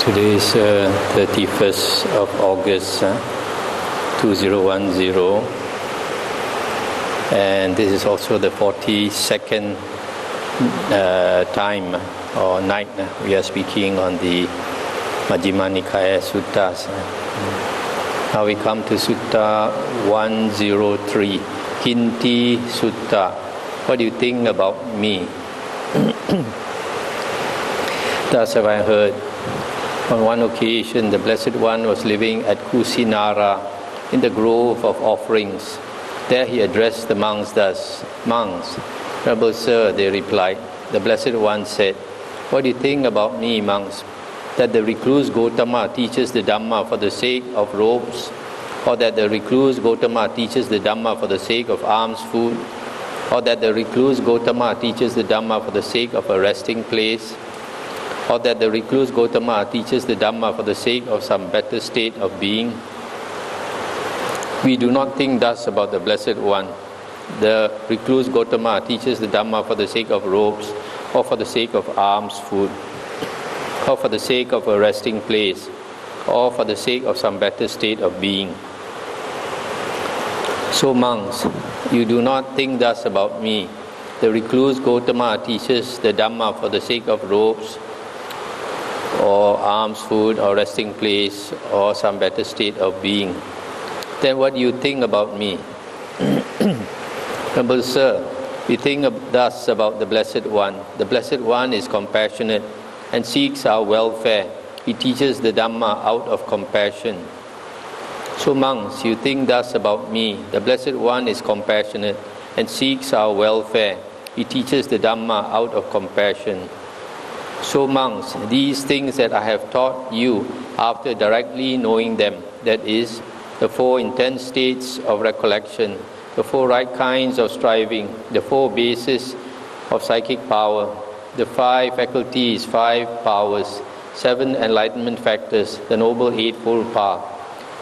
Today is 31st of August 2010, and this is also the 42nd time or night we are speaking on the Majjhima Nikaya Suttas. Now we come to Sutta 103, Kinti Sutta. What do you think about me? Thus have I heard. On one occasion, the Blessed One was living at Kusinara in the grove of offerings. There he addressed the monks thus, "Monks, Noble Sir," they replied. The Blessed One said, "What do you think about me, monks? That the recluse Gotama teaches the Dhamma for the sake of robes, or that the recluse Gotama teaches the Dhamma for the sake of alms food, or that the recluse Gotama teaches the Dhamma for the sake of a resting place, or that the recluse Gotama teaches the Dhamma for the sake of some better state of being? We do not think thus about the Blessed One. The recluse Gotama teaches the Dhamma for the sake of robes, or for the sake of alms food, or for the sake of a resting place, or for the sake of some better state of being. So monks, you do not think thus about me. The recluse Gotama teaches the Dhamma for the sake of robes, or alms food, or resting place, or some better state of being. Then what do you think about me? Noble Sir, we think thus about the Blessed One. The Blessed One is compassionate and seeks our welfare. He teaches the Dhamma out of compassion. So monks, you think thus about me. The Blessed One is compassionate and seeks our welfare. He teaches the Dhamma out of compassion. So monks, these things that I have taught you after directly knowing them, that is, the four intense states of recollection, the four right kinds of striving, the four bases of psychic power, the five faculties, five powers, seven enlightenment factors, the Noble Eightfold Path.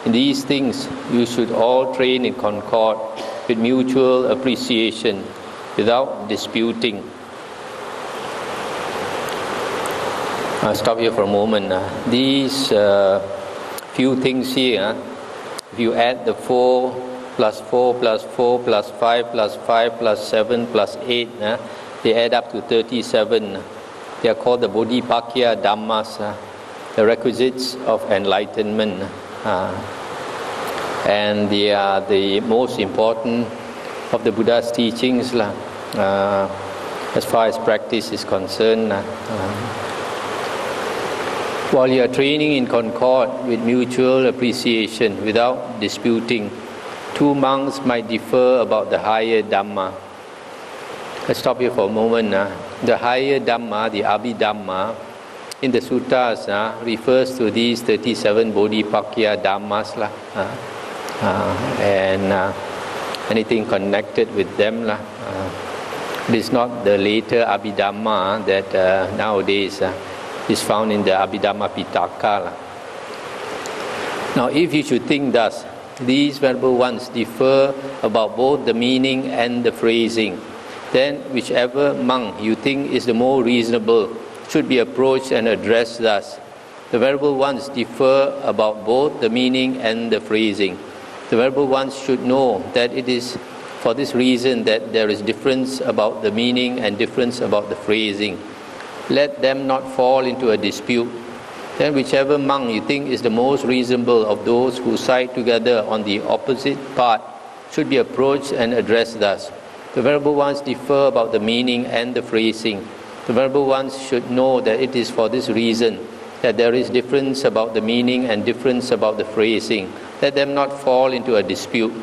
In these things you should all train in concord with mutual appreciation, without disputing. I'll stop here for a moment. These few things here, if you add the 4 plus 4 plus 4 plus 5 plus 5 plus 7 plus 8, they add up to 37. They are called the Bodhipakya Dhammas, the requisites of enlightenment. And they are the most important of the Buddha's teachings as far as practice is concerned. While you are training in concord with mutual appreciation without disputing, two monks might differ about the higher Dhamma. Let's stop here for a moment. The higher Dhamma, the Abhidhamma, in the Suttas refers to these 37 Bodhipakya Dhammas and anything connected with them. It is not the later Abhidhamma that nowadays is found in the Abhidhamma Pitaka. Now, if you should think thus, these Venerable Ones differ about both the meaning and the phrasing, then whichever monk you think is the more reasonable should be approached and addressed thus. The Venerable Ones differ about both the meaning and the phrasing. The Venerable Ones should know that it is for this reason that there is difference about the meaning and difference about the phrasing. Let them not fall into a dispute. Then whichever monk you think is the most reasonable of those who side together on the opposite path should be approached and addressed thus. The Venerable Ones differ about the meaning and the phrasing. The Venerable Ones should know that it is for this reason that there is difference about the meaning and difference about the phrasing. Let them not fall into a dispute.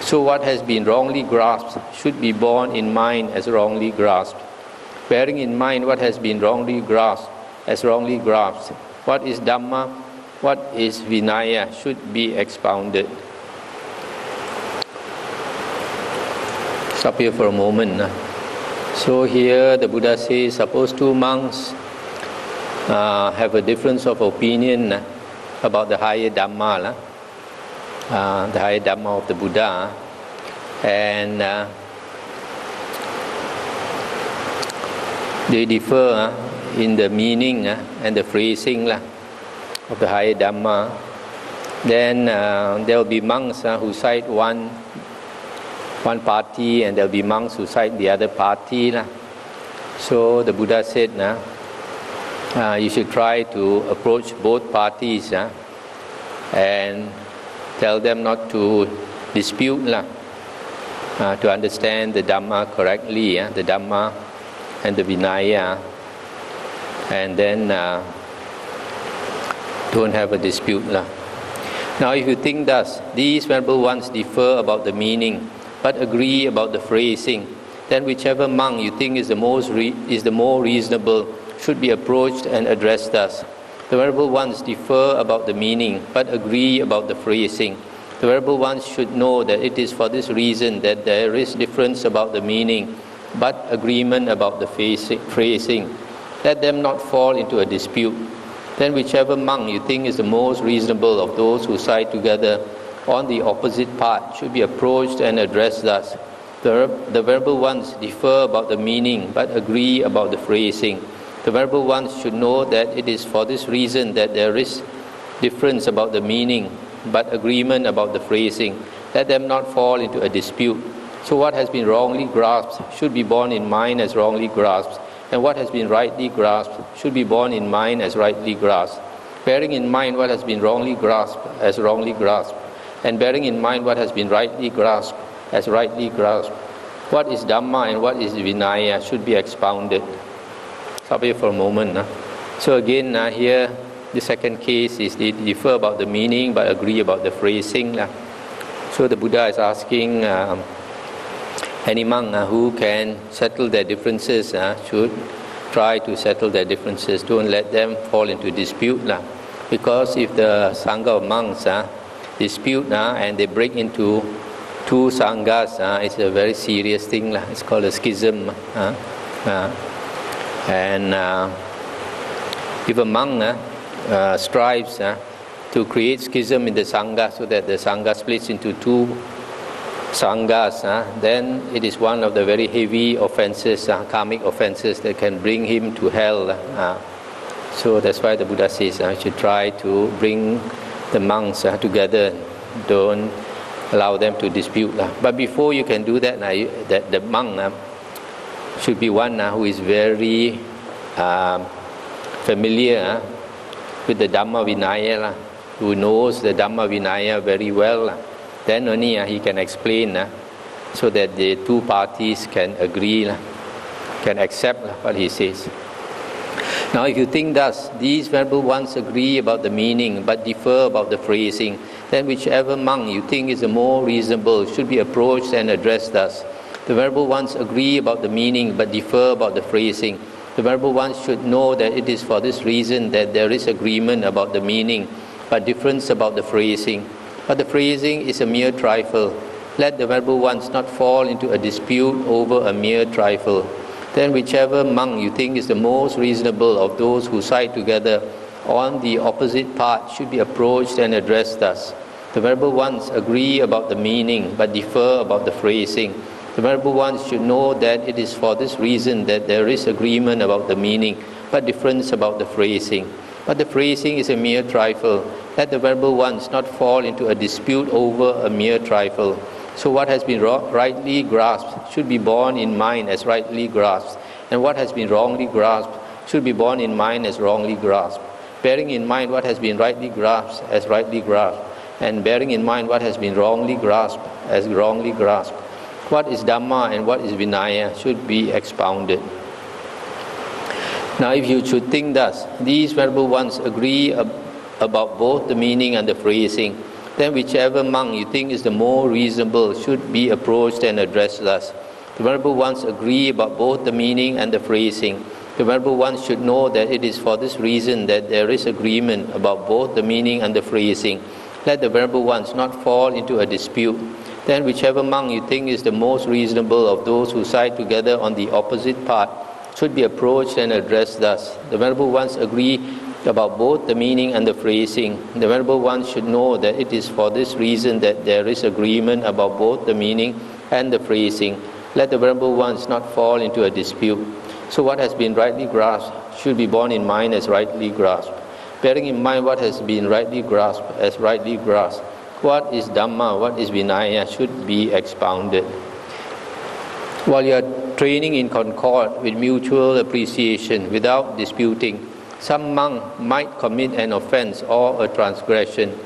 So what has been wrongly grasped should be borne in mind as wrongly grasped. Bearing in mind what has been wrongly grasped as wrongly grasped, what is Dhamma, what is Vinaya should be expounded. Stop here for a moment. So here the Buddha says, suppose two monks have a difference of opinion about the higher Dhamma, the higher Dhamma of the Buddha, and they differ in the meaning and the phrasing. of the higher Dhamma, then there will be monks who cite one party, and there will be monks who cite the other party. So the Buddha said, you should try to approach both parties and tell them not to dispute, to understand the Dhamma correctly, the Dhamma and the Vinaya, and then don't have a dispute. Now if you think thus, these venerable ones differ about the meaning but agree about the phrasing, then whichever monk you think is the more reasonable should be approached and addressed thus. The venerable ones differ about the meaning but agree about the phrasing. The venerable ones should know that it is for this reason that there is difference about the meaning but agreement about the phrasing. Let them not fall into a dispute. Then whichever monk you think is the most reasonable of those who side together on the opposite part should be approached and addressed thus. The venerable ones differ about the meaning but agree about the phrasing. The venerable ones should know that it is for this reason that there is difference about the meaning but agreement about the phrasing. Let them not fall into a dispute. So what has been wrongly grasped should be borne in mind as wrongly grasped, and what has been rightly grasped should be borne in mind as rightly grasped. Bearing in mind what has been wrongly grasped as wrongly grasped, and bearing in mind what has been rightly grasped as rightly grasped, what is Dhamma and what is Vinaya should be expounded. Stop here for a moment. So again, here the second case is they differ about the meaning but agree about the phrasing. So the Buddha is asking any monk who can settle their differences should try to settle their differences. Don't let them fall into dispute. Because if the Sangha of monks dispute and they break into two Sanghas, it's a very serious thing. It's called a schism. And if a monk strives to create schism in the Sangha so that the Sangha splits into two Sanghas, then it is one of the very heavy offenses, karmic offenses that can bring him to hell. So that's why the Buddha says you should try to bring the monks together. Don't allow them to dispute. But before you can do that, the monk should be one who is very familiar with the Dhamma Vinaya, who knows the Dhamma Vinaya very well. Then only he can explain so that the two parties can agree, can accept what he says. Now if you think thus, these venerable ones agree about the meaning but differ about the phrasing, then whichever monk you think is the more reasonable should be approached and addressed thus. The venerable ones agree about the meaning but differ about the phrasing. The venerable ones should know that it is for this reason that there is agreement about the meaning but difference about the phrasing. But the phrasing is a mere trifle. Let the venerable ones not fall into a dispute over a mere trifle. Then whichever monk you think is the most reasonable of those who side together on the opposite part should be approached and addressed thus. The venerable ones agree about the meaning but differ about the phrasing. The venerable ones should know that it is for this reason that there is agreement about the meaning but difference about the phrasing. But the phrasing is a mere trifle. Let the venerable ones not fall into a dispute over a mere trifle. So what has been rightly grasped should be borne in mind as rightly grasped, and what has been wrongly grasped should be borne in mind as wrongly grasped. Bearing in mind what has been rightly grasped as rightly grasped, and bearing in mind what has been wrongly grasped as wrongly grasped. What is Dhamma and what is Vinaya should be expounded. Now if you should think thus, these venerable ones agree about both the meaning and the phrasing, then whichever monk you think is the more reasonable should be approached and addressed thus. The venerable ones agree about both the meaning and the phrasing. The venerable ones should know that it is for this reason that there is agreement about both the meaning and the phrasing. Let the venerable ones not fall into a dispute. Then whichever monk you think is the most reasonable of those who side together on the opposite part should be approached and addressed thus. The venerable ones agree about both the meaning and the phrasing. The venerable ones should know that it is for this reason that there is agreement about both the meaning and the phrasing. Let the venerable ones not fall into a dispute. So what has been rightly grasped should be borne in mind as rightly grasped. bearing in mind what has been rightly grasped as rightly grasped. What is Dhamma, what is Vinaya should be expounded. While you are training in concord with mutual appreciation without disputing, some monk might commit an offense or a transgression.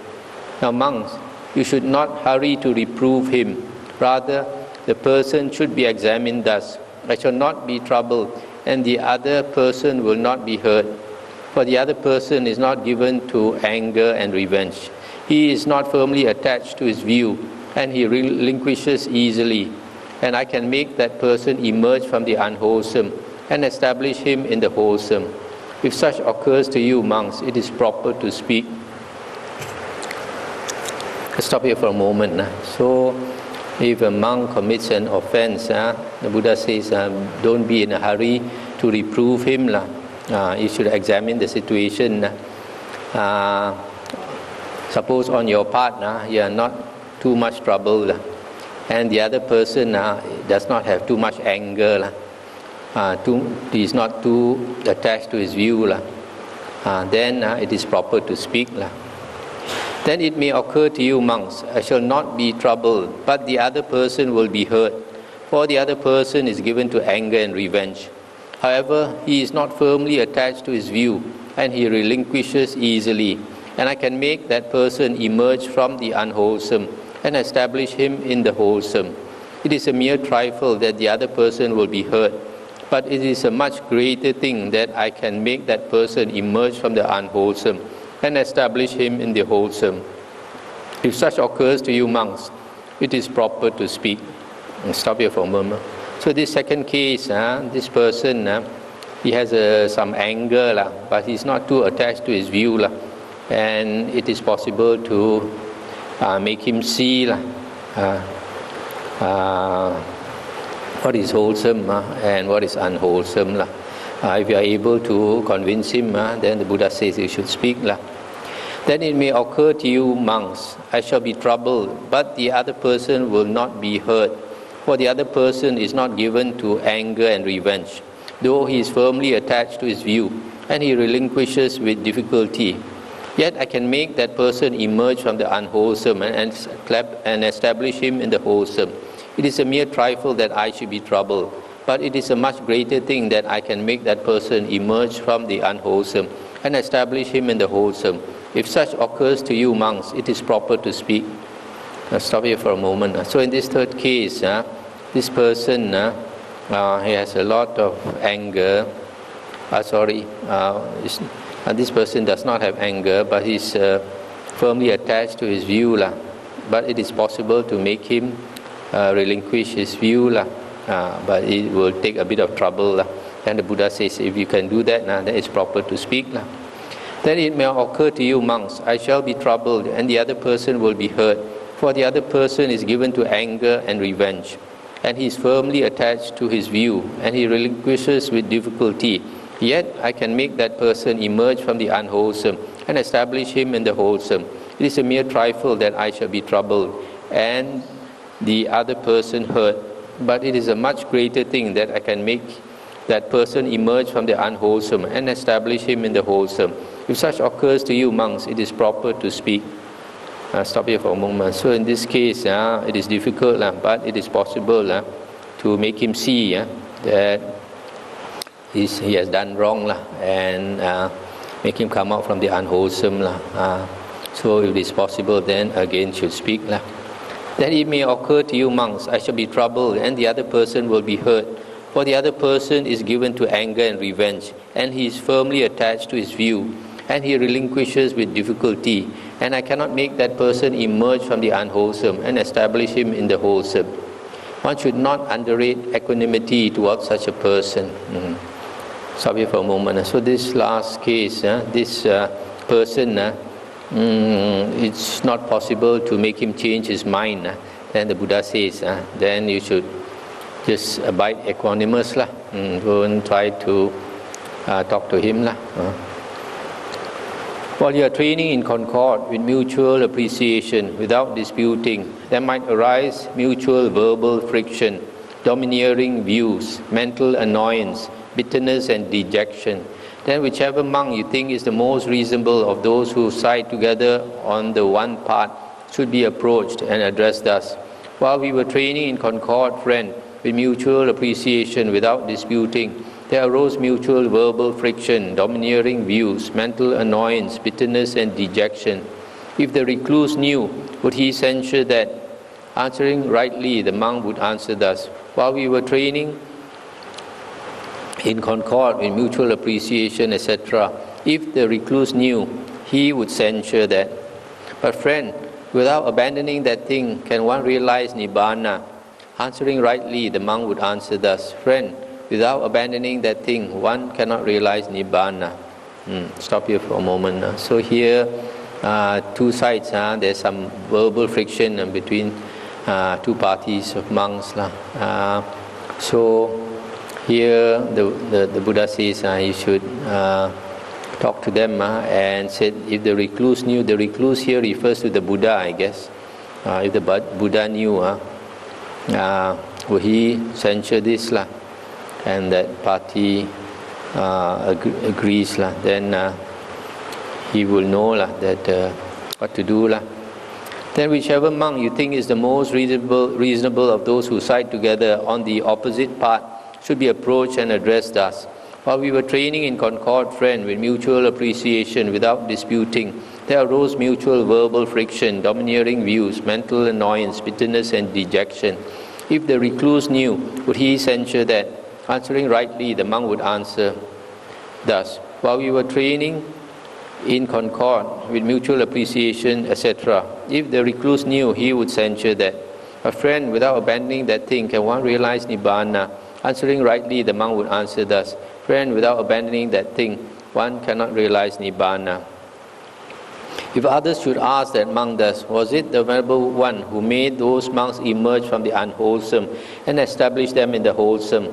Now monks, you should not hurry to reprove him. Rather, the person should be examined thus: I shall not be troubled, and the other person will not be hurt. For the other person is not given to anger and revenge. He is not firmly attached to his view, and he relinquishes easily. And I can make that person emerge from the unwholesome and establish him in the wholesome. If such occurs to you, monks, it is proper to speak. Let's stop here for a moment. So, if a monk commits an offense, the Buddha says, don't be in a hurry to reprove him. You should examine the situation. Suppose on your part, you are not too much troubled, and the other person does not have too much anger, he is not too attached to his view, then it is proper to speak. Then it may occur to you, monks, I shall not be troubled, but the other person will be hurt, for the other person is given to anger and revenge. However, he is not firmly attached to his view, and he relinquishes easily, and I can make that person emerge from the unwholesome and establish him in the wholesome. It is a mere trifle that the other person will be hurt, but it is a much greater thing that I can make that person emerge from the unwholesome and establish him in the wholesome. If such occurs to you, monks, it is proper to speak. I'll stop here for a moment. So this second case, this person, he has some anger, but he's not too attached to his view, and it is possible to make him see what is wholesome and what is unwholesome. If you are able to convince him, then the Buddha says you should speak. Then it may occur to you, monks, I shall be troubled, but the other person will not be hurt, for the other person is not given to anger and revenge, though he is firmly attached to his view, and he relinquishes with difficulty. Yet I can make that person emerge from the unwholesome and establish him in the wholesome. It is a mere trifle that I should be troubled, but it is a much greater thing that I can make that person emerge from the unwholesome and establish him in the wholesome. If such occurs to you, monks, it is proper to speak. I'll stop here for a moment. So in this third case, this person he has a lot of anger. This person does not have anger, but he's firmly attached to his view. But it is possible to make him relinquish his view, but it will take a bit of trouble. And the Buddha says, if you can do that, then it's proper to speak. Then it may occur to you, monks, I shall be troubled, and the other person will be hurt, for the other person is given to anger and revenge, and he is firmly attached to his view, and he relinquishes with difficulty. Yet I can make that person emerge from the unwholesome and establish him in the wholesome. It is a mere trifle that I shall be troubled and the other person hurt, but it is a much greater thing that I can make that person emerge from the unwholesome and establish him in the wholesome. If such occurs to you, monks, it is proper to speak. I'll stop here for a moment. So in this case, it is difficult, but it is possible to make him see that he has done wrong, and make him come out from the unwholesome. So if it is possible, then again should speak. Then it may occur to you, monks, I shall be troubled, and the other person will be hurt, for the other person is given to anger and revenge, and he is firmly attached to his view, and he relinquishes with difficulty, and I cannot make that person emerge from the unwholesome and establish him in the wholesome. One should not underrate equanimity towards such a person. Stop here for a moment. So this last case, this person, it's not possible to make him change his mind. Then the Buddha says, then you should just abide equanimous. Don't try to talk to him. While you are training in concord with mutual appreciation without disputing, there might arise mutual verbal friction, domineering views, mental annoyance, bitterness and dejection. Then whichever monk you think is the most reasonable of those who side together on the one path should be approached and addressed thus. While we were training in concord, friend, with mutual appreciation without disputing, there arose mutual verbal friction, domineering views, mental annoyance, bitterness and dejection. If the recluse knew, would he censure that? Answering rightly, the monk would answer thus. While we were training in concord with mutual appreciation, etc., if the recluse knew, he would censure that. But friend, without abandoning that thing, can one realize Nibbana? Answering rightly, the monk would answer thus. Friend, without abandoning that thing, one cannot realize Nibbana. Stop here for a moment. So here, two sides. There's some verbal friction between two parties of monks. So here the Buddha says you should talk to them and said if the recluse knew, the recluse here refers to the Buddha, I guess. If the Buddha knew, would he censure this? And that party agrees, then he will know that what to do. Then whichever monk you think is the most reasonable of those who side together on the opposite path should be approached and addressed thus. While we were training in concord, friend, with mutual appreciation without disputing, there arose mutual verbal friction, domineering views, mental annoyance, bitterness and dejection. If the recluse knew, would he censure that? Answering rightly, the monk would answer thus. While we were training in concord with mutual appreciation, etc., if the recluse knew, he would censure that. A friend, without abandoning that thing, can one realize Nibbana? Answering rightly, the monk would answer thus. Friend, without abandoning that thing, one cannot realize Nibbana. If others should ask that monk thus, was it the Venerable One who made those monks emerge from the unwholesome and established them in the wholesome?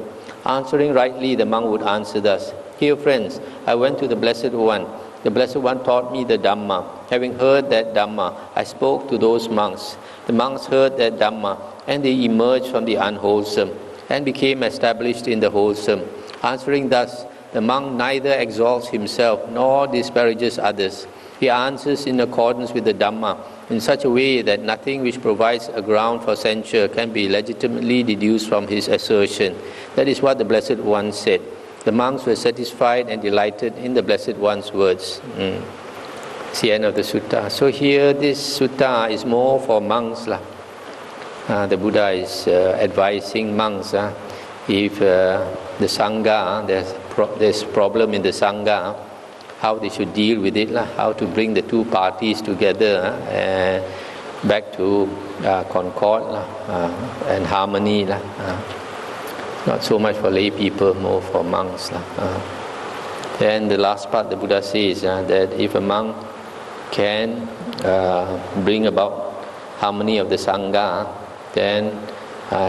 Answering rightly, the monk would answer thus. Here, friends, I went to the Blessed One. The Blessed One taught me the Dhamma. Having heard that Dhamma, I spoke to those monks. The monks heard that Dhamma, and they emerged from the unwholesome and became established in the wholesome. Answering thus, the monk neither exalts himself nor disparages others. He answers in accordance with the Dhamma in such a way that nothing which provides a ground for censure can be legitimately deduced from his assertion. That is what the Blessed One said. The monks were satisfied and delighted in the Blessed One's words. It's the end of the sutta. So here this sutta is more for monks. The Buddha is advising monks. If the Sangha, there's problem in the Sangha, how they should deal with it, how to bring the two parties together back to concord and harmony. Not so much for lay people, more for monks. Then the last part the Buddha says that if a monk can bring about harmony of the Sangha, then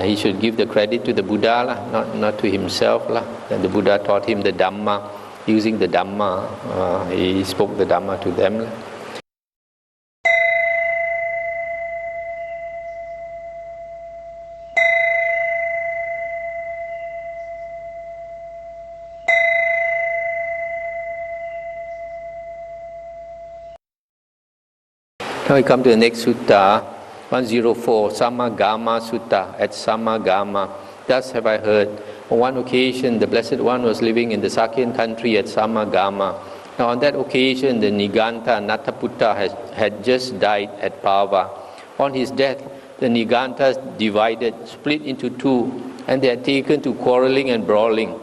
he should give the credit to the Buddha, not to himself. And the Buddha taught him the Dhamma. Using the Dhamma, he spoke the Dhamma to them. Now we come to the next sutta, 104, Samagama Sutta, at Samagama. Thus have I heard. On one occasion, the Blessed One was living in the Sakyan country at Samagama. Now on that occasion, the Niganta Nataputta had just died at Pava. On his death, the Nigantas divided, split into two, and they had taken to quarreling and brawling,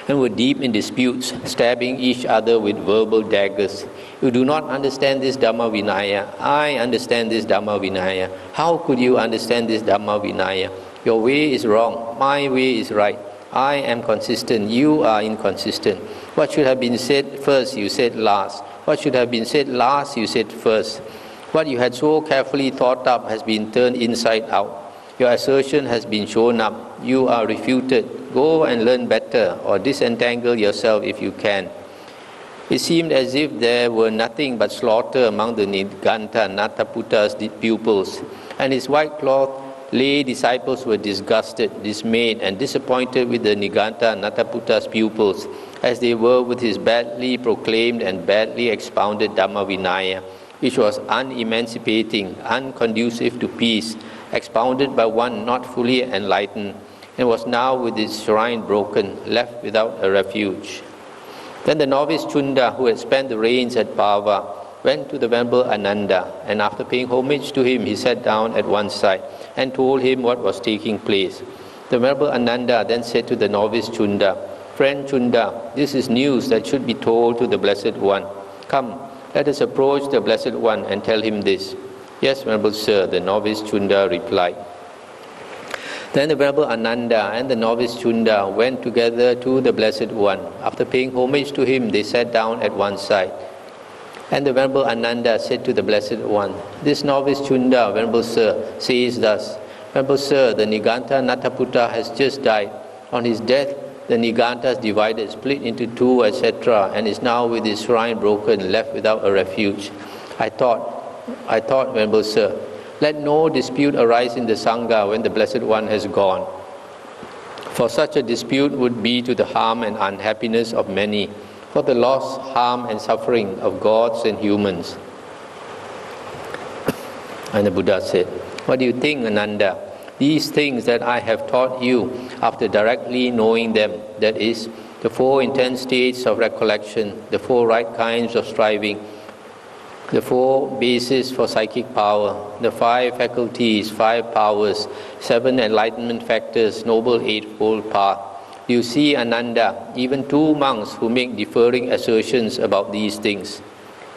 and were deep in disputes, stabbing each other with verbal daggers. You do not understand this Dhamma Vinaya. I understand this Dhamma Vinaya. How could you understand this Dhamma Vinaya? Your way is wrong. My way is right. I am consistent. You are inconsistent. What should have been said first, you said last. What should have been said last, you said first. What you had so carefully thought up has been turned inside out. Your assertion has been shown up. You are refuted. Go and learn better, or disentangle yourself if you can. It seemed as if there were nothing but slaughter among the Niganta Nataputta's pupils, and his white cloth lay disciples were disgusted, dismayed, and disappointed with the Niganta Nataputta's pupils, as they were with his badly proclaimed and badly expounded Dhamma Vinaya, which was unemancipating, unconducive to peace, expounded by one not fully enlightened, and was now with its shrine broken, left without a refuge. Then the novice Chunda, who had spent the rains at Pava, went to the Venerable Ananda, and after paying homage to him, he sat down at one side and told him what was taking place. The Venerable Ananda then said to the novice Chunda, "Friend Chunda, this is news that should be told to the Blessed One. Come, let us approach the Blessed One and tell him this." "Yes, Venerable Sir," the novice Chunda replied. Then the Venerable Ananda and the novice Chunda went together to the Blessed One. After paying homage to him, they sat down at one side. And the Venerable Ananda said to the Blessed One, "This novice Chunda, Venerable Sir, says thus, Venerable Sir, the Niganta Nataputta has just died. On his death, the Nigantas divided, split into two, etc., and is now with his shrine broken, left without a refuge. I thought, Venerable Sir, let no dispute arise in the Sangha when the Blessed One has gone. For such a dispute would be to the harm and unhappiness of many, for the loss, harm, and suffering of gods and humans." And the Buddha said, "What do you think, Ananda? These things that I have taught you after directly knowing them, that is, the four intense states of recollection, the four right kinds of striving, the four bases for psychic power, the five faculties, five powers, seven enlightenment factors, noble eightfold path. Do you see, Ananda, even two monks who make differing assertions about these things?"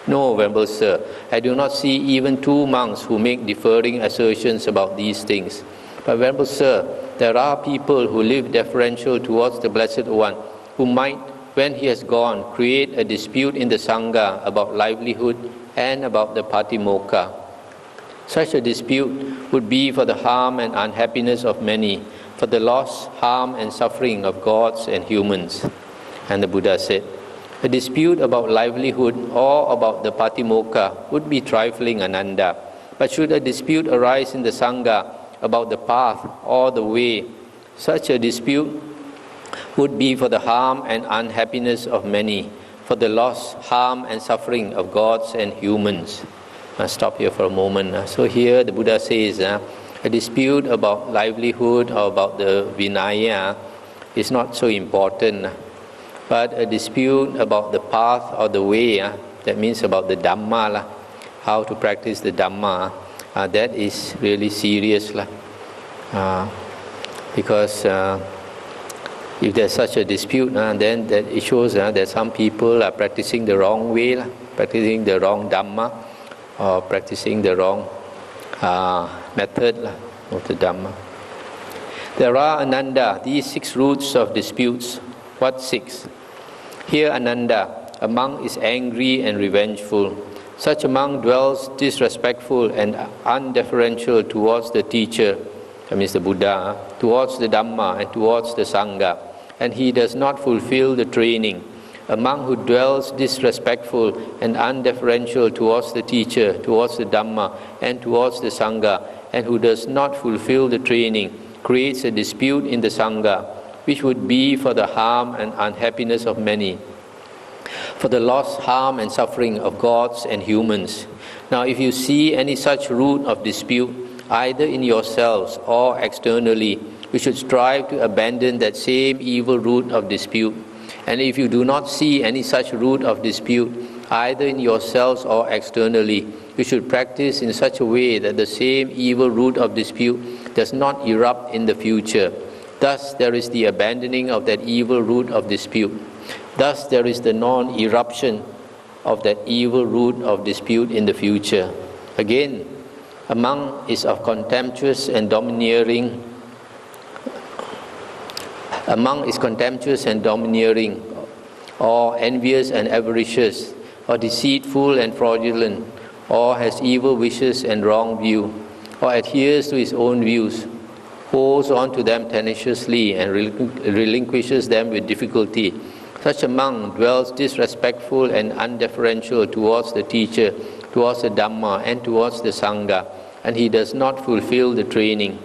"No, Venerable Sir, I do not see even two monks who make differing assertions about these things. But Venerable Sir, there are people who live deferential towards the Blessed One, who might, when he has gone, create a dispute in the Sangha about livelihood and about the Patimokkha. Such a dispute would be for the harm and unhappiness of many, for the loss, harm, and suffering of gods and humans." And the Buddha said, "A dispute about livelihood or about the Patimokkha would be trifling, Ananda. But should a dispute arise in the Sangha about the path or the way, such a dispute would be for the harm and unhappiness of many, for the loss, harm, and suffering of gods and humans." I'll stop here for a moment. So here the Buddha says, a dispute about livelihood or about the Vinaya is not so important. But a dispute about the path or the way, that means about the Dhamma, how to practice the Dhamma, that is really serious. Because if there's such a dispute, then that it shows that some people are practicing the wrong way, practicing the wrong Dhamma, or practicing the wrong method of the Dhamma. There are, Ananda, these 6 roots of disputes. What 6? Here, Ananda, a monk is angry and revengeful. Such a monk dwells disrespectful and undeferential towards the teacher, that means the Buddha, towards the Dhamma and towards the Sangha, and he does not fulfill the training. A monk who dwells disrespectful and undeferential towards the teacher, towards the Dhamma and towards the Sangha, and who does not fulfill the training, creates a dispute in the Sangha, which would be for the harm and unhappiness of many, for the loss, harm, and suffering of gods and humans. Now, if you see any such root of dispute, either in yourselves or externally, you should strive to abandon that same evil root of dispute. And if you do not see any such root of dispute, either in yourselves or externally, you should practice in such a way that the same evil root of dispute does not erupt in the future. Thus, there is the abandoning of that evil root of dispute. Thus, there is the non-eruption of that evil root of dispute in the future. Again, a monk is of contemptuous and domineering. A monk is contemptuous and domineering, or envious and avaricious, or deceitful and fraudulent, or has evil wishes and wrong view, or adheres to his own views, holds on to them tenaciously and relinquishes them with difficulty. Such a monk dwells disrespectful and undeferential towards the teacher, towards the Dhamma, and towards the Sangha, and he does not fulfill the training.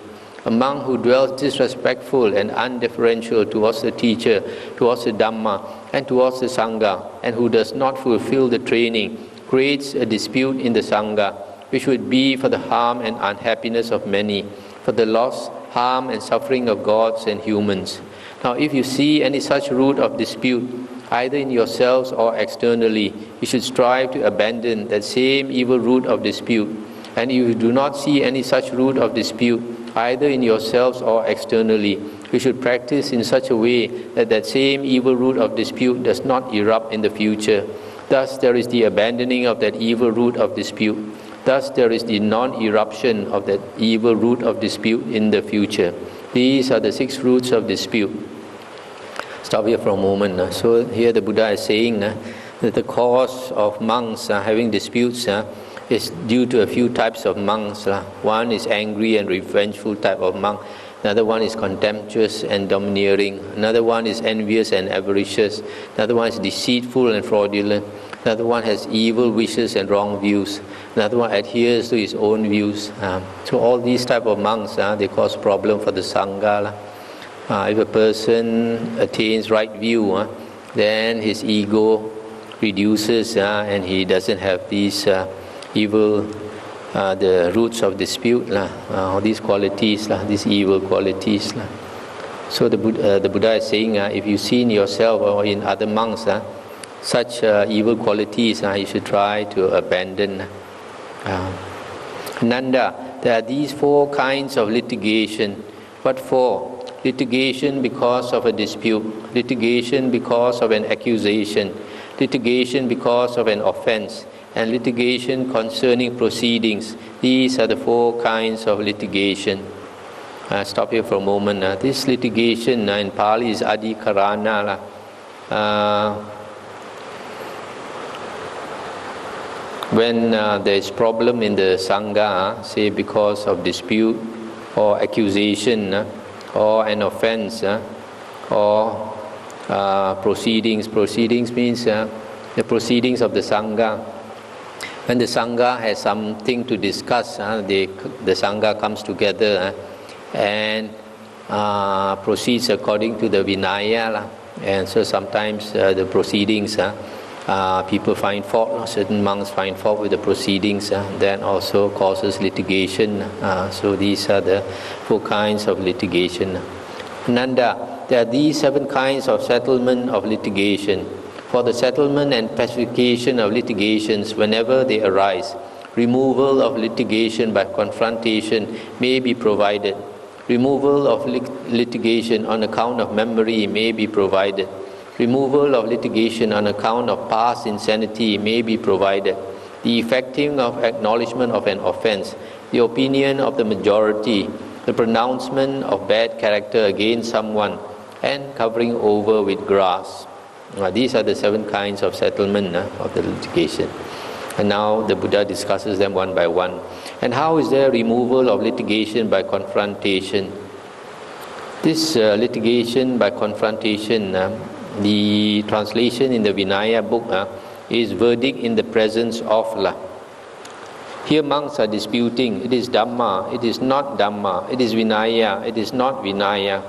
A monk who dwells disrespectful and undeferential towards the teacher, towards the Dhamma, and towards the Sangha, and who does not fulfill the training, creates a dispute in the Sangha, which would be for the harm and unhappiness of many, for the loss, harm, and suffering of gods and humans. Now, if you see any such root of dispute, either in yourselves or externally, you should strive to abandon that same evil root of dispute. And if you do not see any such root of dispute, either in yourselves or externally, you should practice in such a way that that same evil root of dispute does not erupt in the future. Thus there is the abandoning of that evil root of dispute. Thus there is the non-eruption of that evil root of dispute in the future. These are the 6 roots of dispute. Stop here for a moment. So here the Buddha is saying that the cause of monks having disputes is due to a few types of monks. One is angry and revengeful type of monk. Another one is contemptuous and domineering. Another one is envious and avaricious. Another one is deceitful and fraudulent. Another one has evil wishes and wrong views. Another one adheres to his own views. So all these type of monks, they cause problem for the Sangha. If a person attains right view, then his ego reduces and he doesn't have these evil, the roots of dispute, all these qualities, these evil qualities. So the Buddha is saying, if you see in yourself or in other monks such evil qualities, you should try to abandon. Nanda, there are these 4 kinds of litigation. What for? Litigation because of a dispute, litigation because of an accusation, litigation because of an offense, and litigation concerning proceedings. These are the 4 kinds of litigation. Stop here for a moment. This litigation in Pali is adhikarana. When there is problem in the Sangha, say because of dispute or accusation or an offense or proceedings. Proceedings means the proceedings of the Sangha. When the Sangha has something to discuss, the Sangha comes together and proceeds according to the Vinaya. And so sometimes the proceedings, people find fault, certain monks find fault with the proceedings, that also causes litigation. So these are the 4 kinds of litigation. Nanda, there are these 7 kinds of settlement of litigation. For the settlement and pacification of litigations whenever they arise, removal of litigation by confrontation may be provided. Removal of litigation on account of memory may be provided. Removal of litigation on account of past insanity may be provided. The effecting of acknowledgement of an offense, the opinion of the majority, the pronouncement of bad character against someone, and covering over with grass. These are the 7 kinds of settlement of the litigation. And now the Buddha discusses them one by one. And how is there removal of litigation by confrontation? This litigation by confrontation, the translation in the Vinaya book is verdict in the presence of. Here monks are disputing, it is Dhamma, it is not Dhamma, it is Vinaya, it is not Vinaya.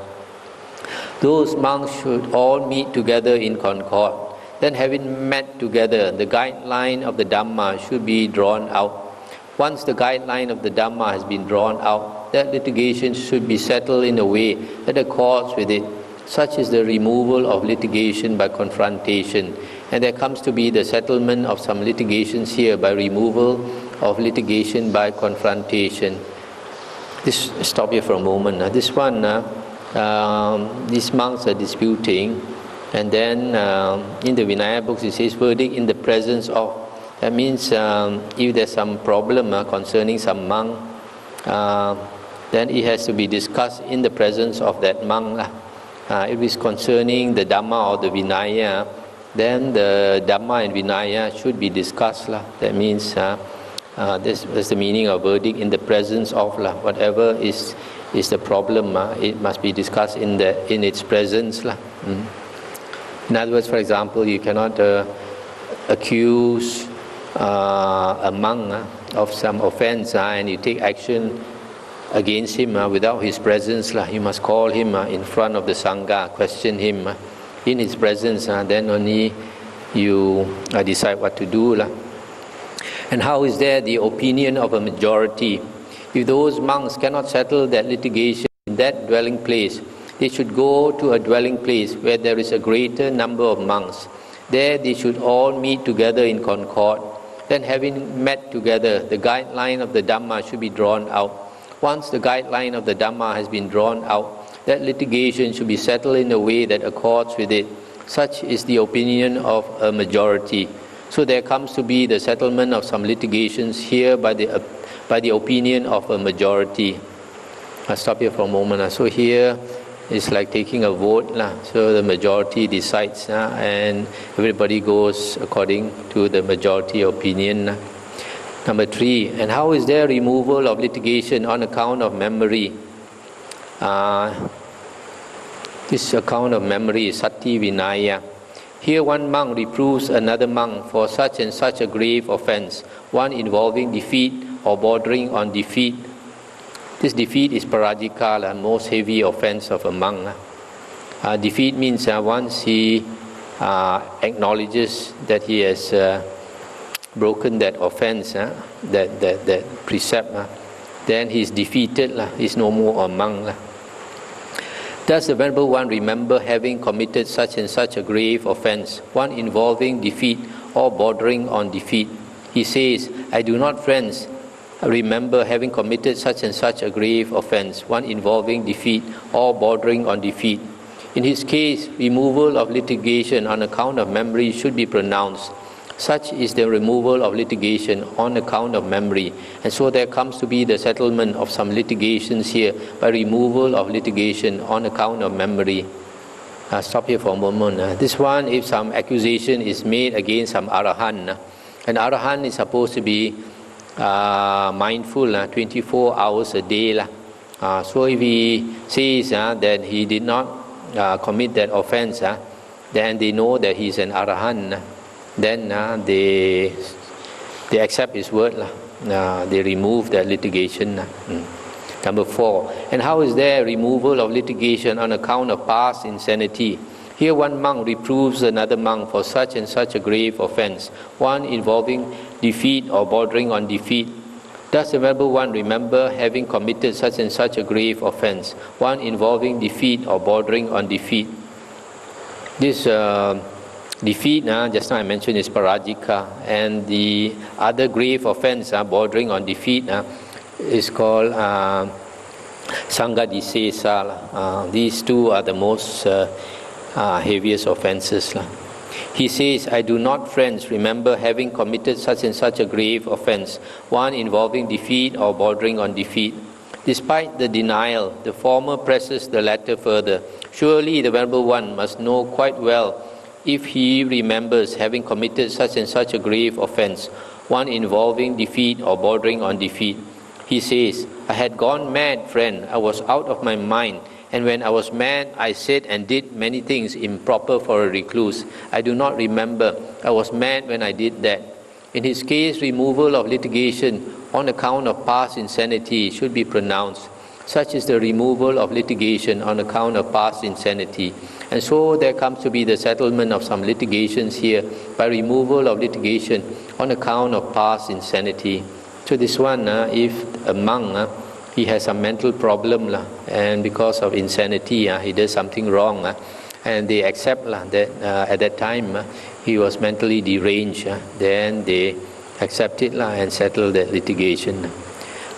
Those monks should all meet together in concord. Then having met together, the guideline of the Dhamma should be drawn out. Once the guideline of the Dhamma has been drawn out, that litigation should be settled in a way that accords with it. Such is the removal of litigation by confrontation. And there comes to be the settlement of some litigations here by removal of litigation by confrontation. Stop here for a moment. This one, these monks are disputing, and then in the Vinaya books it says verdict in the presence of. That means if there's some problem concerning some monk, then it has to be discussed in the presence of that monk. If it's concerning the Dhamma or the Vinaya, then the Dhamma and Vinaya should be discussed. That means that's the meaning of verdict in the presence of. Whatever is the problem, it must be discussed in its presence. In other words, for example, you cannot accuse a monk of some offense and you take action against him without his presence. You must call him in front of the Sangha, question him in his presence, then only you decide what to do. And how is there the opinion of a majority? If those monks cannot settle that litigation in that dwelling place, they should go to a dwelling place where there is a greater number of monks. There they should all meet together in concord. Then having met together, the guideline of the Dhamma should be drawn out. Once the guideline of the Dhamma has been drawn out, that litigation should be settled in a way that accords with it. Such is the opinion of a majority. So there comes to be the settlement of some litigations here by the opinion of a majority. I'll stop here for a moment. So here it's like taking a vote. So the majority decides and everybody goes according to the majority opinion. Number 3, and how is there removal of litigation on account of memory? This account of memory is Sati Vinaya. Here one monk reproves another monk for such and such a grave offense, one involving defeat or bordering on defeat. This defeat is parajika, the most heavy offense of a monk. Defeat means once he acknowledges that he has broken that offense, that precept, then he is defeated, he is no more a monk. Does the Venerable One remember having committed such and such a grave offense, one involving defeat or bordering on defeat? He says, I do not, friends, remember having committed such and such a grave offense, one involving defeat or bordering on defeat. In his case, removal of litigation on account of memory should be pronounced. Such is the removal of litigation on account of memory. And so there comes to be the settlement of some litigations here by removal of litigation on account of memory. Stop here for a moment. This one, if some accusation is made against some Arahant, an Arahant is supposed to be mindful 24 hours a day. So if he says that he did not commit that offense, then they know that he is an Arahant. Then they accept his word. They remove that litigation. Number 4, and how is there removal of litigation on account of past insanity? Here one monk reproves another monk for such and such a grave offense, one involving defeat or bordering on defeat. Does the Venerable One remember having committed such and such a grave offense, one involving defeat or bordering on defeat? This defeat, just now I mentioned, is parajika, and the other grave offense bordering on defeat is called Sangadisesa. These two are the most heaviest offenses. He says, I do not, friends, remember having committed such and such a grave offense, one involving defeat or bordering on defeat. Despite the denial, the former presses the latter further. Surely the Venerable One must know quite well if he remembers having committed such and such a grave offense, one involving defeat or bordering on defeat. He says, I had gone mad, friend, I was out of my mind, and when I was mad, I said and did many things improper for a recluse. I do not remember, I was mad when I did that. In his case, removal of litigation on account of past insanity should be pronounced. Such is the removal of litigation on account of past insanity. And so there comes to be the settlement of some litigations here by removal of litigation on account of past insanity. So this one, if a monk, he has a mental problem and because of insanity, he does something wrong, and they accept that at that time he was mentally deranged, then they accept it and settle the litigation.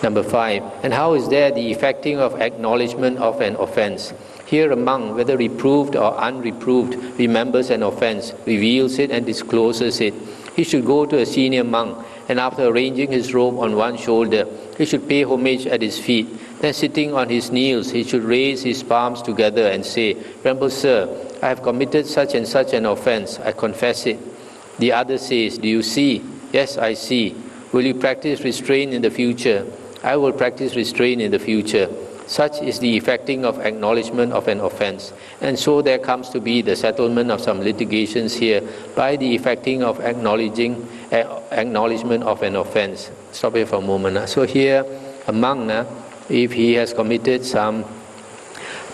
Number 5, and how is there the effecting of acknowledgement of an offense? Here a monk, whether reproved or unreproved, remembers an offense, reveals it and discloses it. He should go to a senior monk, and after arranging his robe on one shoulder, he should pay homage at his feet. Then sitting on his knees, he should raise his palms together and say, Venerable Sir, I have committed such and such an offense, I confess it. The other says, do you see? Yes, I see. Will you practice restraint in the future? I will practice restraint in the future. Such is the effecting of acknowledgement of an offense. And so there comes to be the settlement of some litigations here by the effecting of acknowledgement of an offense. Stop here for a moment. So here a monk If he has committed some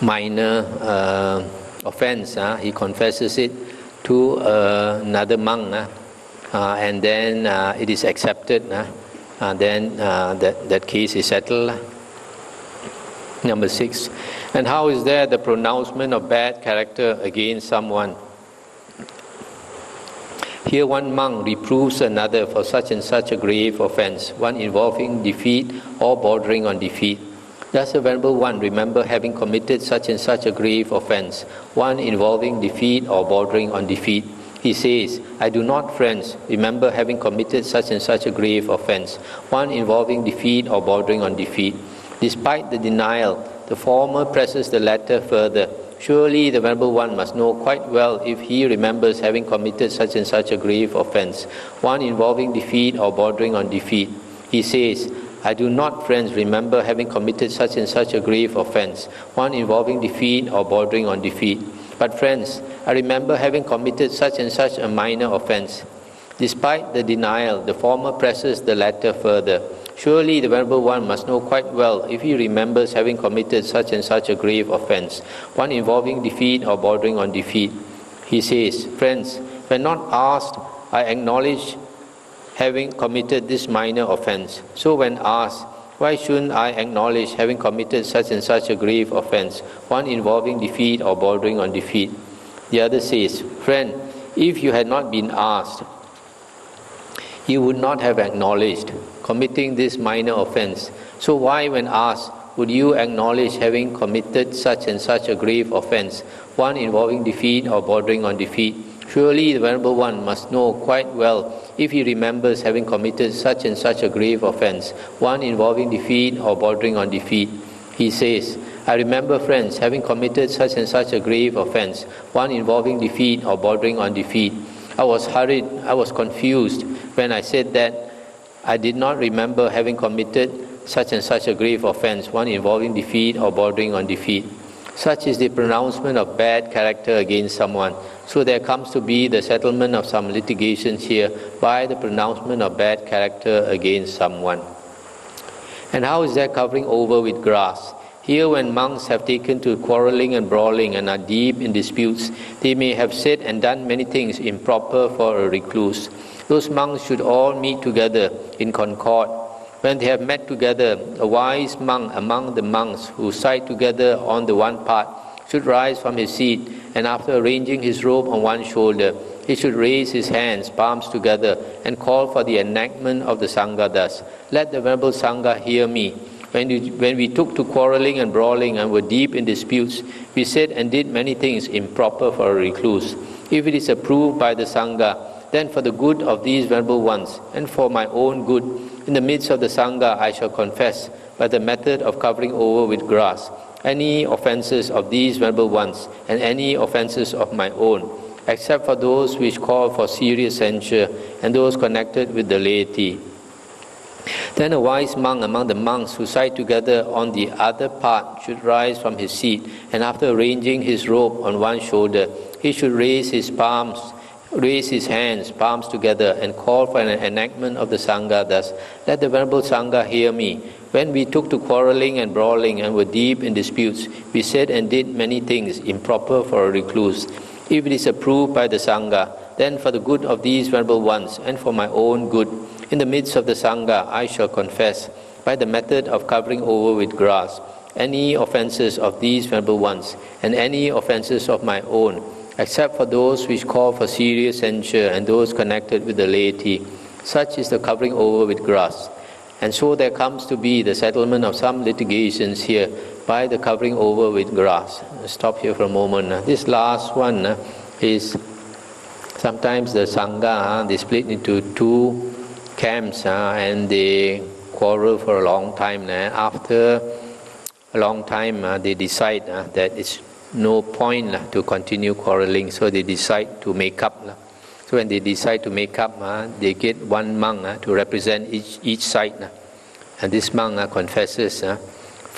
minor offense, he confesses it to another monk, and then it is accepted, then that case is settled. Number 6. And how is there the pronouncement of bad character against someone? Here one monk reproves another for such and such a grave offense, one involving defeat or bordering on defeat. Does the Venerable One remember having committed such and such a grave offense, one involving defeat or bordering on defeat? He says, I do not, friends, remember having committed such and such a grave offense, one involving defeat or bordering on defeat. Despite the denial, the former presses the latter further. Surely the Venerable One must know quite well if he remembers having committed such and such a grave offense, one involving defeat or bordering on defeat. He says, I do not, friends, remember having committed such and such a grave offense, one involving defeat or bordering on defeat. But friends, I remember having committed such and such a minor offense. Despite the denial, the former presses the latter further. Surely the Venerable One must know quite well if he remembers having committed such and such a grave offense, one involving defeat or bordering on defeat. He says, friends, when not asked, I acknowledge having committed this minor offense. So when asked, why shouldn't I acknowledge having committed such and such a grave offense, one involving defeat or bordering on defeat? The other says, friend, if you had not been asked, you would not have acknowledged committing this minor offense. So why, when asked, would you acknowledge having committed such and such a grave offense, one involving defeat or bordering on defeat? Surely the Venerable One must know quite well if he remembers having committed such and such a grave offense, one involving defeat or bordering on defeat. He says, I remember, friends, having committed such and such a grave offense, one involving defeat or bordering on defeat. I was hurried, I was confused when I said that I did not remember having committed such and such a grave offense, one involving defeat or bordering on defeat. Such is the pronouncement of bad character against someone. So there comes to be the settlement of some litigations here by the pronouncement of bad character against someone. And how is there covering over with grass? Here, when monks have taken to quarreling and brawling and are deep in disputes, they may have said and done many things improper for a recluse. Those monks should all meet together in concord. When they have met together, a wise monk among the monks who side together on the one part should rise from his seat, and after arranging his robe on one shoulder, he should raise his hands, palms together, and call for the enactment of the Sangha thus, let the Venerable Sangha hear me. When we took to quarreling and brawling and were deep in disputes, we said and did many things improper for a recluse. If it is approved by the Sangha, then for the good of these Venerable Ones, and for my own good, in the midst of the Sangha I shall confess, by the method of covering over with grass, any offences of these Venerable Ones, and any offences of my own, except for those which call for serious censure, and those connected with the laity. Then a wise monk among the monks who side together on the other part should rise from his seat, and after arranging his robe on one shoulder, he should raise his hands, palms together, and call for an enactment of the Sangha thus, let the Venerable Sangha hear me. When we took to quarreling and brawling and were deep in disputes, we said and did many things improper for a recluse. If it is approved by the Sangha, then for the good of these Venerable Ones, and for my own good, in the midst of the Sangha I shall confess, by the method of covering over with grass, any offences of these Venerable Ones, and any offences of my own, except for those which call for serious censure, and those connected with the laity. Such is the covering over with grass. And so there comes to be the settlement of some litigations here by the covering over with grass. Stop here for a moment. This last one is sometimes the Sangha, they split into two camps and they quarrel for a long time. After a long time, they decide that it's no point to continue quarreling, so they decide to make up. So when they decide to make up, they get one monk to represent each side. And this monk confesses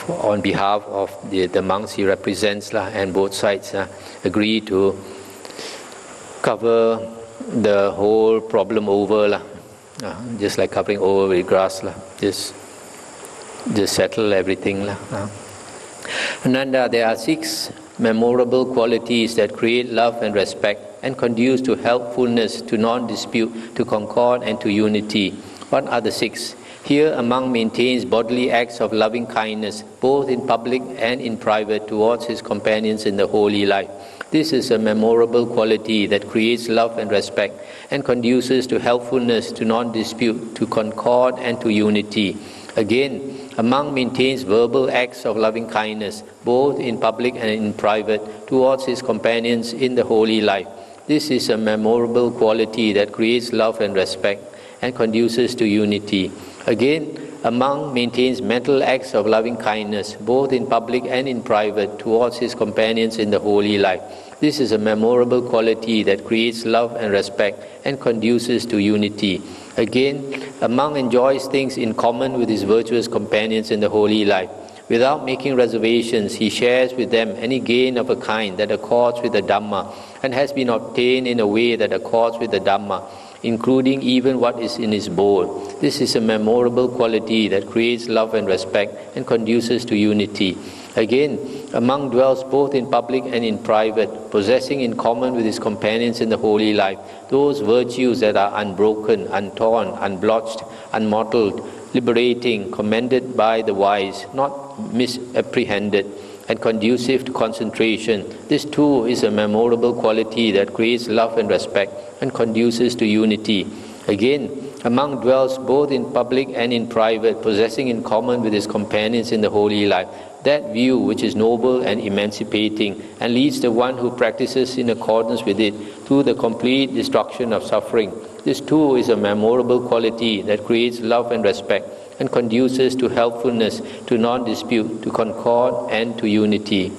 on behalf of the monks he represents, and both sides agree to cover the whole problem over, just like covering over with grass. Just just settle everything. Ananda, there are 6 memorable qualities that create love and respect and conduce to helpfulness, to non-dispute, to concord, and to unity. What are the 6? Here a monk maintains bodily acts of loving kindness, both in public and in private, towards his companions in the holy life. This is a memorable quality that creates love and respect and conduces to helpfulness, to non-dispute, to concord, and to unity. Again, a monk maintains verbal acts of loving kindness, both in public and in private, towards his companions in the holy life. This is a memorable quality that creates love and respect and conduces to unity. Again, a monk maintains mental acts of loving kindness, both in public and in private, towards his companions in the holy life. This is a memorable quality that creates love and respect and conduces to unity. Again, a monk enjoys things in common with his virtuous companions in the holy life. Without making reservations, he shares with them any gain of a kind that accords with the Dhamma and has been obtained in a way that accords with the Dhamma, including even what is in his bowl. This is a memorable quality that creates love and respect and conduces to unity. Again, a monk dwells both in public and in private, possessing in common with his companions in the holy life those virtues that are unbroken, untorn, unblotched, unmottled, liberating, commended by the wise, not misapprehended, and conducive to concentration. This too is a memorable quality that creates love and respect and conduces to unity. Again, a monk dwells both in public and in private, possessing in common with his companions in the holy life that view which is noble and emancipating and leads the one who practices in accordance with it to the complete destruction of suffering. This too is a memorable quality that creates love and respect and conduces to helpfulness, to non-dispute, to concord, and to unity.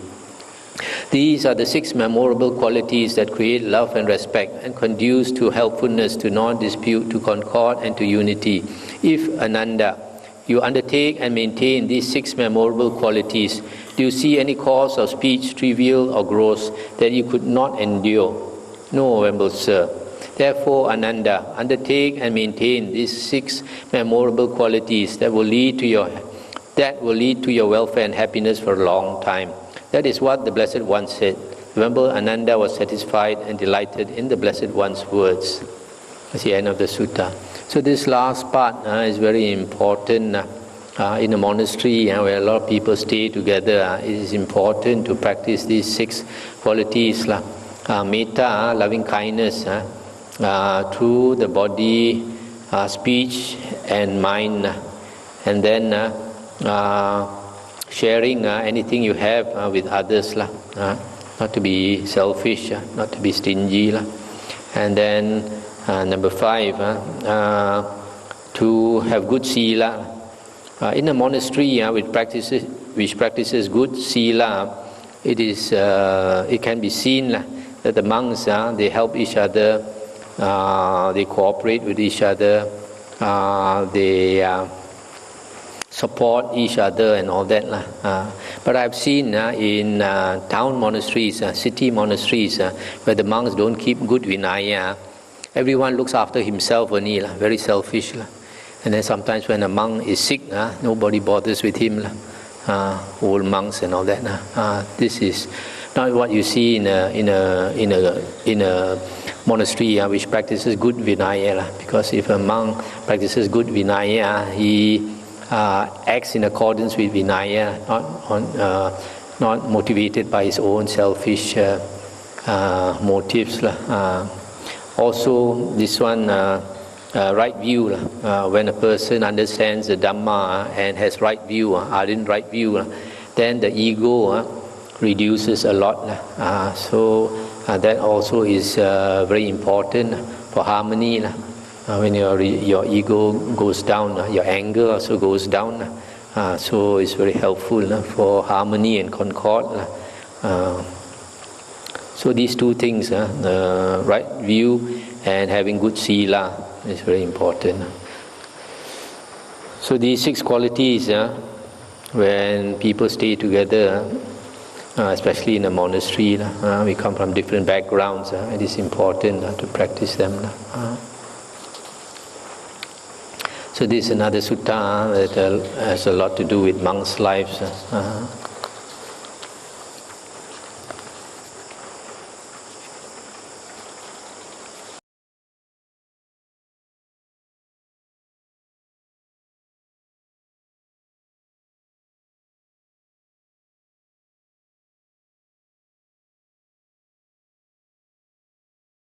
These are the 6 memorable qualities that create love and respect and conduce to helpfulness, to non-dispute, to concord, and to unity. If, Ananda, you undertake and maintain these 6 memorable qualities, do you see any cause of speech, trivial or gross, that you could not endure? No, Venerable Sir. Therefore, Ananda, undertake and maintain these 6 memorable qualities that will lead to your welfare and happiness for a long time. That is what the Blessed One said. Remember, Ananda was satisfied and delighted in the Blessed One's words. That's the end of the sutta. So this last part is very important. In a monastery where a lot of people stay together, it is important to practice these 6 qualities. Metta, loving kindness, through the body, speech and mind, and then sharing anything you have with others, not to be selfish, not to be stingy, and then number 5, to have good sila. In a monastery which practices good sila, it can be seen that the monks they help each other, they cooperate with each other, they support each other and all that. But I've seen in town monasteries, city monasteries, where the monks don't keep good Vinaya, everyone looks after himself only, very selfish. And then sometimes when a monk is sick, nobody bothers with him, old monks and all that. This is not what you see in a monastery which practices good Vinaya. Because if a monk practices good Vinaya, he acts in accordance with Vinaya, not motivated by his own selfish motives. Also, this one, right view. When a person understands the Dhamma and has right view, ardent right view, then the ego reduces a lot. So that also is very important for harmony. When your ego goes down, your anger also goes down. So it's very helpful for harmony and concord. So these 2 things, right view and having good sila, is very important. So these 6 qualities, when people stay together, especially in a monastery, we come from different backgrounds, it is important to practice them. So this is another sutta that has a lot to do with monks' lives,